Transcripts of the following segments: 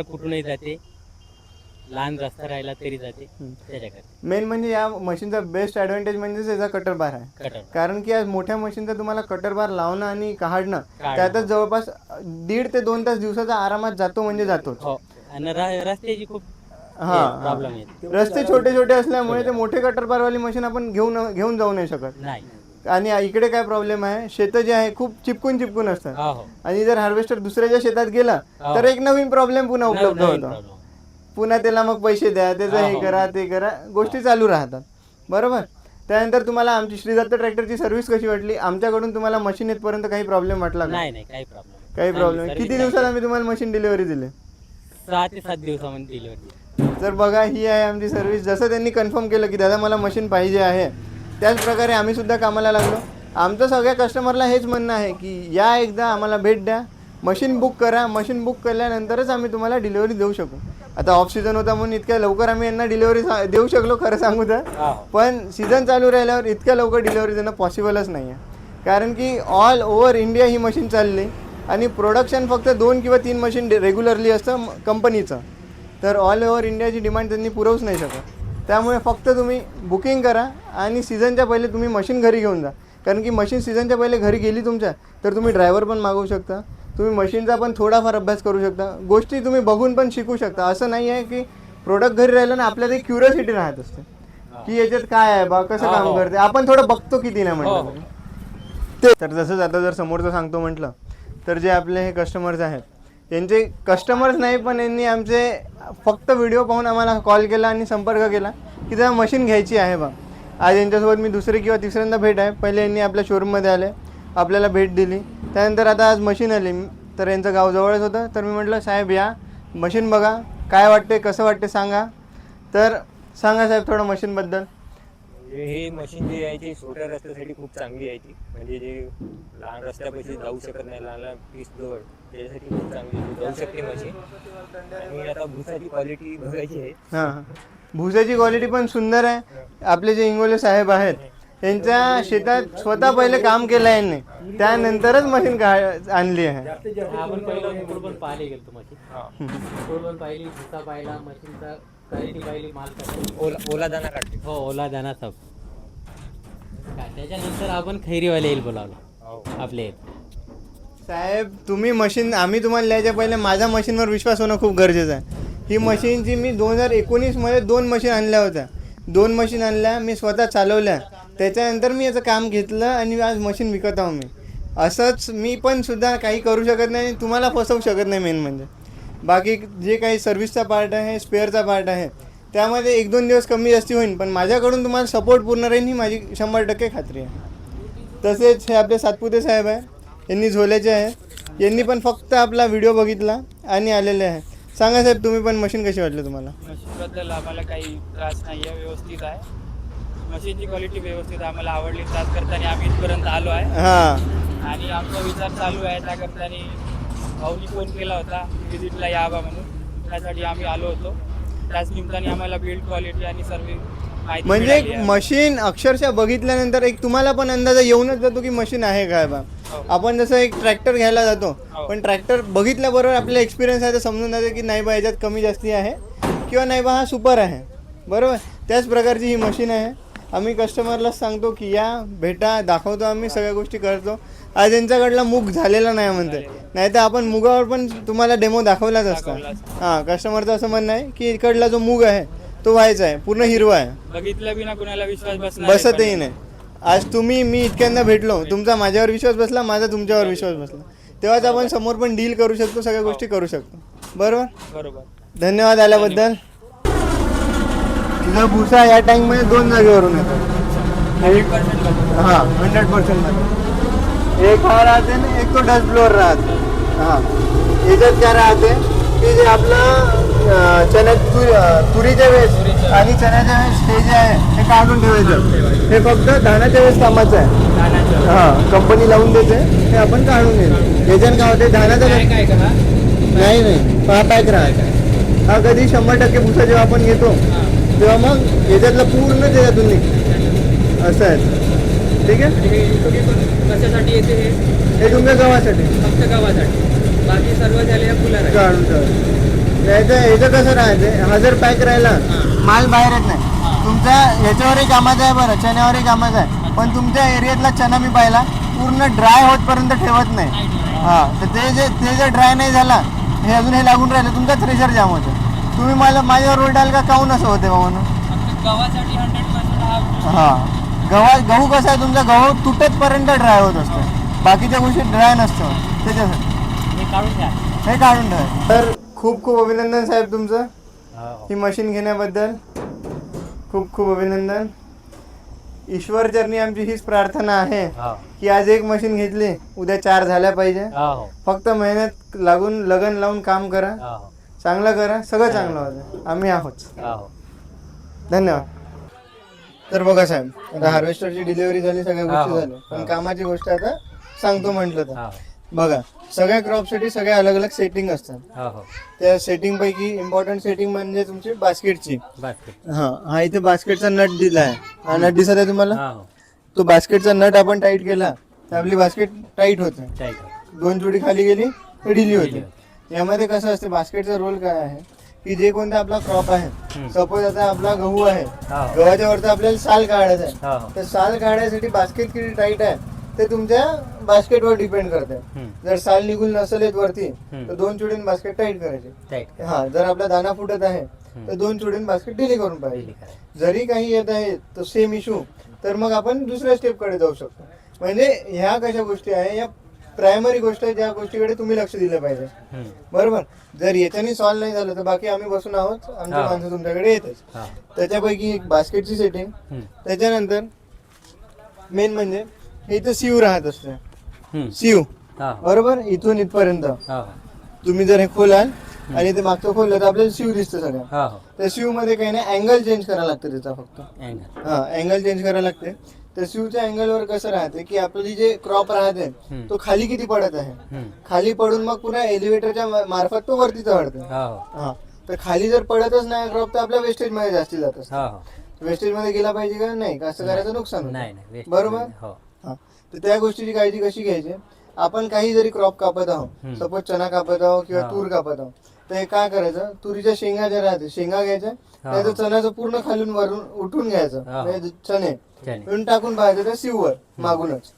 कुठूनही जाते, लहान रस्ता राहिला तरी जाते त्याच्याकडे. मेन म्हणजे या मशीनचा बेस्ट ॲडव्हान्टेज म्हणजे त्याचा कटर बार आहे. कटर कारण की आज मोठ्या मशीनचा तुम्हाला कटर बार लावणं आणि काढणं काढणं. त्यातच जवळपास 1.5 ते 2 तास दिवसाचा आरामात जातो म्हणजे जातोच. हो, आणि रस्त्याची खूप प्रॉब्लेम येते. रस्ते छोटे छोटे असल्यामुळे ते मोठे कटर बारवाली मशीन आपण घेऊन जाऊ नाही शकत. नाही. आणि इकडे काय प्रॉब्लेम आहे, शेतं जे आहे खूप चिपकून असतात. हो. आणि जर हार्वेस्टर दुसऱ्याच्या शेतात गेला तर एक नवीन प्रॉब्लेम पुन्हा उपलब्ध होतो. पुन्हा त्याला मग पैसे द्या, त्याचं हे करा ते करा, गोष्टी चालू राहतात. बरोबर. त्यानंतर तुम्हाला आमची श्री दत्त ट्रॅक्टरची सर्व्हिस कशी वाटली? आमच्याकडून तुम्हाला मशीन येतपर्यंत काही प्रॉब्लेम वाटला का? नाही काही प्रॉब्लेम. काही प्रॉब्लेम. किती दिवसात आम्ही तुम्हाला मशीन डिलिव्हरी दिली? 6 ते 7 दिवसामध्ये डिलिव्हरी. तर बघा, ही आहे आमची सर्व्हिस. जसं त्यांनी कन्फर्म केलं की दादा मला मशीन पाहिजे आहे, त्याच प्रकारे आम्ही सुद्धा कामाला लागलो. आमचं सगळ्या कस्टमरला हेच म्हणणं आहे की या एकदा आम्हाला भेट द्या, मशीन बुक करा. मशीन बुक केल्यानंतरच आम्ही तुम्हाला डिलिव्हरी देऊ शकू. आता ऑफ सीझन होता म्हणून इतक्या लवकर आम्ही यांना डिलिव्हरी देऊ शकलो, खरं सांगू तर. पण सीझन चालू राहिल्यावर इतक्या लवकर डिलिव्हरी देणं पॉसिबलच नाही आहे. कारण की ऑल ओव्हर इंडिया ही मशीन चालली आणि प्रोडक्शन फक्त 2 किंवा 3 मशीन रेग्युलरली असतं कंपनीचं. तर ऑल ओव्हर इंडियाची डिमांड त्यांनी पुरवूच नाही शकत. त्यामुळे फक्त तुम्ही बुकिंग करा आणि सीझनच्या पहिले तुम्ही मशीन घरी घेऊन जा. कारण की मशीन सीझनच्या पहिले घरी गेली तुमच्या तर तुम्ही ड्रायव्हर पण मागवू शकता, तुम्ही मशीनचा पण थोडाफार अभ्यास करू शकता, गोष्टी तुम्ही बघून पण शिकू शकता. असं नाही आहे की प्रोडक्ट घरी राहिलं ना, आपल्याला एक क्युरियोसिटी राहत असते की याच्यात काय आहे बा, कसं काम करते, आपण थोडं बघतो किती नाही म्हटलं ते. तर जसंच आता जर समोरचं सांगतो म्हटलं तर जे आपले हे कस्टमर्स आहेत, यांचे कस्टमर्स नाही पण यांनी आमचे फक्त व्हिडिओ पाहून आम्हाला कॉल केला आणि संपर्क केला की जरा मशीन घ्यायची आहे बा. आज यांच्यासोबत मी दुसरी किंवा तिसऱ्यांदा भेट आहे. पहिले यांनी आपल्या शोरूममध्ये आले, आपल्याला भेट दिली. त्यानंतर आता आज मशीन आली, तर यांचं गाव जवळच होतं. तर मी म्हटलं साहेब या मशीन बघा, काय वाटते कसं वाटते सांगा. तर सांगा साहेब थोडं मशीनबद्दल. हे मशीन जी आहे ती छोट्या रस्त्यासाठी खूप चांगली आहे. ती म्हणजे जे लहान रस्त्यापाशी जाऊ शकत नाही, लहान पीस जवळ, त्याच्यासाठी खूप चांगली जाऊ शकते मशीन. आणि आता भुसाची क्वालिटी बघायची आहे. हां, भुसाची क्वालिटी पण सुंदर आहे. आपले जे इंगोले साहेब आहेत त्यांच्या शेतात स्वतः पहिले काम केलं आहे यांनी, त्यानंतरच मशीन आणली आहे. आपण पहिलं पूर्ण पाहिले गेलो मशीन, पूर्ण पाहिली, भुसा पाहिला, मशीनचा क्वालिटी पाहिली, माल कसा ओला दाना काढते. हो, ओला दाना सब. त्याच्यानंतर आपण खैरीवाले येईल बोलावलं आपले. साहेब तुम्ही मशीन, आम्ही तुम्हाला लिहायच्या पहिले माझ्या मशीनवर विश्वास होणं खूप गरजेचं आहे. ही मशीनची मी 2019मध्ये 2 मशीन आणल्या होत्या. 2 मशीन आणल्या, मी स्वतः चालवल्या. त्याच्यानंतर मी याचं काम घेतलं आणि आज मशीन विकत आहो मी. असंच मी पण सुद्धा काही करू शकत नाही, तुम्हाला फसवू शकत नाही. मेन म्हणजे बाकी जे काही सर्व्हिसचा पार्ट आहे, स्पेअरचा पार्ट आहे, त्यामध्ये 1-2 दिवस कमी जास्ती होईल, पण माझ्याकडून तुम्हाला सपोर्ट पूर्ण राहील ही माझी 100% खात्री आहे. तसेच हे आपले सातपुते साहेब आहे, यांनी झोल्याचे आहे. यांनी पण फक्त आपला व्हिडिओ बघितला आणि आलेले आहे. सांगा साहेब तुम्ही पण मशीन कशी वाटली तुम्हाला? मशीनबद्दल आम्हाला काही त्रास नाही आहे, व्यवस्थित आहे. मशीनची क्वालिटी व्यवस्थित आम्हाला आवडली. त्रास करताना आम्ही इथपर्यंत आलो आहे. हां, आणि आमचा विचार चालू आहे त्या करताना भाऊनी फोन केला होता विजिटला यावा म्हणून, त्यासाठी आम्ही आलो होतो. त्याच निमित्ताने आम्हाला बिल्ड क्वालिटी आणि सर्व माहिती म्हणजे मिळाली आहे. मशीन अक्षरशः बघितल्यानंतर एक तुम्हाला पण अंदाजा येऊनच जातो की मशीन आहे काय बा. आपण जसं एक ट्रॅक्टर घ्यायला जातो, पण ट्रॅक्टर बघितल्याबरोबर आपल्याला एक्सपिरियन्स आहे तर समजून जाते की नाही बा याच्यात कमी जास्ती आहे किंवा नाही बा हा सुपर आहे. बरोबर. त्याच प्रकारची ही मशीन आहे. आम्ही कस्टमरलाच सांगतो की या भेटा, दाखवतो, आम्ही सगळ्या गोष्टी करतो. आज यांच्याकडला मूग झालेला नाही म्हणते, नाही तर आपण मुगावर पण तुम्हाला डेमो दाखवलाच असता. हां, कस्टमरचं असं म्हणणं आहे की इकडला जो मूग आहे तो व्हायचा आहे, पूर्ण हिरवा आहे, बघितलं बिना कुणाला विश्वास बसतही नाही. आज मी इतक्यांदा भेटलो, तुमचा माझ्यावर विश्वास बसला, माझा तुमच्यावर विश्वास बसला, तेव्हाच आपण समोर पण डील करू शकतो, सगळ्या गोष्टी करू शकतो. बरोबर. धन्यवाद आल्याबद्दल. तुझा भुसा या टँकमध्ये 2 जागेवरून येतो. 100% हां, 100% मध्ये एक हा राहते ना, एक तो डस्ट ब्लोअर राहते. हां, याच्यात काय राहते की जे आपलं तुरीच्या वेळेस आणि चण्याच्या वेळेस हे जे आहे हे काढून ठेवायचं. हे फक्त धानाच्या वेळेस कामाचं आहे. हां, कंपनी लावून देते, हे आपण काढून घेतो. याच्यानं काय होते, धानाचा नाही हा पॅक राहते. हा कधी 100% भुसा जेव्हा आपण घेतो तेव्हा मग याच्यातलं पूर्ण त्याच्यातून निघतं, असं आहे. ठीक आहे. कशासाठी येते हे तुमच्या गव्हासाठी, फक्त गावासाठी, बाकी सर्व झाले फुलं काढून ठेवा. नाही तर याचं कसं राहते, हा जर पॅक राहिला माल बाहेर येत नाही. तुमचा याच्यावरही कामाचं आहे बरं, चण्यावरही कामाचं आहे, पण तुमच्या एरियातला चणा मी पाहिला पूर्ण ड्राय होतपर्यंत ठेवत नाही. हां, तर ते जर ड्राय नाही झाला, हे अजून हे लागून राहिलं, तुमचा थ्रेशर जाम होतं. तुम्ही मला माझ्यावर ओरडाल का काहून असं होते बा म्हणून. गव्हासाठी 100% हां, गहू कसा आहे तुमचा, गहू तुटतपर्यंत ड्राय होत असतो, बाकीच्या गोष्टी ड्राय नसतं त्याच्यासाठी. हे काढून घ्या. हे काढून ठेवा. तर खूप खूप अभिनंदन साहेब तुमचं ही मशीन घेण्याबद्दल. खूप खूप अभिनंदन. ईश्वरचरणी आमची हीच प्रार्थना आहे की आज एक मशीन घेतली, उद्या 4 झाल्या पाहिजे. फक्त मेहनत लागून लगन लावून काम करा, चांगलं करा, सगळं चांगलं होतं. आम्ही आहोत. धन्यवाद. तर बघा साहेब, आता हार्वेस्टरची डिलिव्हरी झाली, सगळ्या गोष्टी झाल्या, पण कामाची गोष्ट आता सांगतो म्हटलं तर बघा, सगळ्या क्रॉपसाठी सगळ्या अलग अलग सेटिंग असतात. त्या सेटिंग पैकी इम्पॉर्टंट सेटिंग म्हणजे तुमची बास्केटची. हा इथे बास्केटचा नट दिला आहे, हा नट दिसत आहे तुम्हाला. तो बास्केटचा नट आपण टाईट केला तर आपली बास्केट टाईट होते. 2 जोडी खाली गेली तर ढिली होते. यामध्ये कसं असते, बास्केटचा रोल काय आहे की जे कोणता आपला क्रॉप आहे, सपोज आता आपला गहू आहे, गव्हाच्या वरचा आपल्याला साल काढायचा आहे, तर साल काढायसाठी बास्केट किती टाईट आहे ते तुमच्या बास्केटवर डिपेंड करते. जर साल निघून नसेल येत वरती तर 2 चुडीन बास्केट टाईट करायची. हा, जर आपला दाना फुटत आहे तर 2 चुडीन बास्केट ढिली करून पाहिजे. जरी काही येत आहे तो सेम इश्यू, तर मग आपण दुसऱ्या स्टेप कडे जाऊ शकतो. म्हणजे ह्या कशा गोष्टी आहे, या प्रायमरी गोष्ट आहे ज्या गोष्टीकडे तुम्ही लक्ष दिलं पाहिजे. बरोबर. जर याच्याने सॉल्व्ह नाही झालं तर बाकी आम्ही बसून आहोत, आमची माणसं तुमच्याकडे येतच. त्याच्यापैकी एक बास्केटची सेटिंग, त्याच्यानंतर मेन म्हणजे इथं सीव राहत असते. सीव बरोबर, इथून इथपर्यंत तुम्ही जर हे खोलाल आणि ते मागचं खोललं तर आपल्याला सीव दिसतं सगळं. त्या सीव मध्ये काही नाही, अँगल चेंज करायला लागतं त्याचा फक्त. अँगल चेंज करायला लागते. तर सीवच्या अँगल वर कसं राहते की आपली जे क्रॉप राहते तो खाली किती पडत आहे, खाली पडून मग पुन्हा एलिव्हेटरच्या मार्फत तो वरती चढते. हा, तर खाली जर पडतच नाही क्रॉप तर आपल्या वेस्टेज मध्ये जास्ती जात असते. वेस्टेज मध्ये गेला पाहिजे का नाही, असं करायचं नुकसान नाही. बरोबर. हा, तर त्या गोष्टीची काळजी कशी घ्यायची, आपण काही जरी क्रॉप कापत आहोत, सपोज चणा कापत आहोत किंवा तूर कापत आहोत, तर हे काय करायचं, तुरीच्या शेंगा ज्या राहते, शेंगा घ्यायच्या, त्याचं चण्याचं पूर्ण खालून वरून उठून घ्यायचं, म्हणजे चणे टाकून पाहायचं त्या सीववर मागूनच.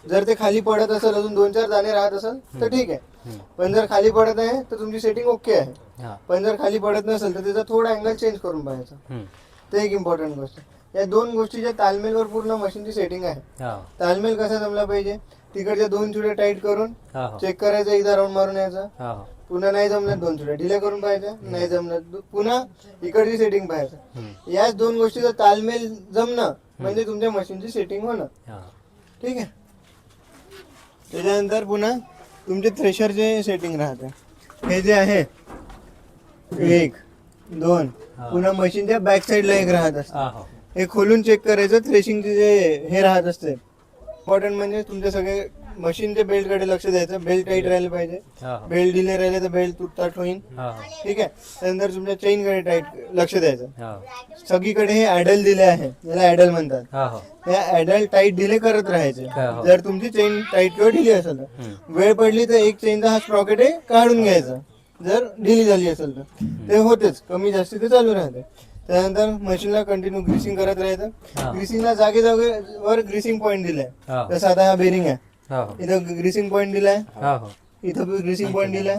जर ते खाली पडत असेल, अजून 2-4 दाणे राहत असेल तर ठीक आहे, पण जर खाली पडत आहे तर तुमची सेटिंग ओके आहे. पण जर खाली पडत नसेल तर त्याचा थोडा अँगल चेंज करून पाहायचा. ते एक इम्पॉर्टंट गोष्ट. या 2 गोष्टीच्या तालमेलवर पूर्ण मशीनची सेटिंग आहे. तालमेल कसा जमला पाहिजे, तिकडच्या 2 चुड्या टाईट करून चेक करायचं, एकदा राऊंड मारून यायचा, पुन्हा नाही जमलं 2 चुड्या ढिल्या करून पाहायच्या, नाही जमलं पुन्हा इकडची सेटिंग पाहायचं. याच 2 गोष्टीचा तालमेल जमणं म्हणजे तुमच्या मशीनची सेटिंग होणं. ठीक आहे. त्याच्यानंतर पुन्हा तुमचे थ्रेशरचे सेटिंग राहते. हे जे आहे 1, 2, पुन्हा मशीनच्या बॅक साईडला एक राहत असतं, हे खोलून चेक करायचं. थ्रेशिंगचे जे हे राहत असते, इम्पॉर्टंट म्हणजे तुमचे सगळे मशीनच्या बेल्ट कडे लक्ष द्यायचं. बेल्ट टाईट राहिलं पाहिजे, बेल्ट ढिले राहिले तर बेल्ट तुटताट होईल. ठीक आहे. त्यानंतर तुमच्या चेन कडे टाईट लक्ष द्यायचं. सगळीकडे हे ऍडल दिले आहे, याला ऍडल म्हणतात. या ऍडल टाईट ढिले करत राहायचे. जर तुमची चेन टाईट किंवा ढिली असेल तर वेळ पडली तर एक चेनचा हा स्प्रॉकेट आहे काढून घ्यायचा. जर ढिली झाली असेल तर ते होतेच, कमी जास्ती ते चालू राहते. त्यानंतर मशीनला कंटिन्यू ग्रीसिंग करत राहायचं. ग्रीसिंगला जागेवर ग्रीसिंग पॉईंट दिलाय. जसं आता हा बेरिंग आहे, इथं ग्रीसिंग पॉईंट दिलाय, इथं ग्रीसिंग पॉईंट दिलाय.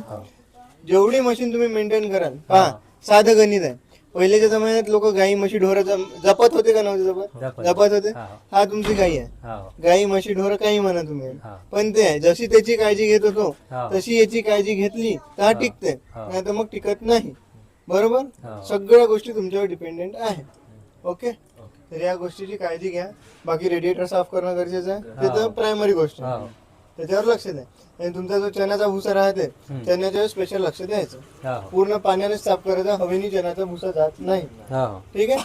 जेवढी मशीन तुम्ही मेंटेन कराल, पहा साधं गणित आहे. पहिल्याच्या जमान्यात लोक गाई म्हशी ढोर जपत होते का नव्हते जपत होते. हा तुमची गाई आहे, गाई म्हशी ढोर काही म्हणा तुम्ही, पण ते जशी त्याची काळजी घेत होतो तशी याची काळजी घेतली तर हा टिकते, नाही तर मग टिकत नाही. बरोबर. सगळ्या गोष्टी तुमच्यावर डिपेंडेंट आहे. ओके. तर या गोष्टीची काळजी घ्या. बाकी रेडिएटर साफ करणं गरजेचं आहे, त्याचं प्रायमरी गोष्ट आहे, त्याच्यावर लक्ष द्या. आणि तुमचा जो चण्याचा भुसा राहते चण्याच्यावर स्पेशल लक्ष द्यायचं. पूर्ण पाण्याने साफ करायचं, हवेनी चण्याचा भुसा जात नाही. ठीक आहे.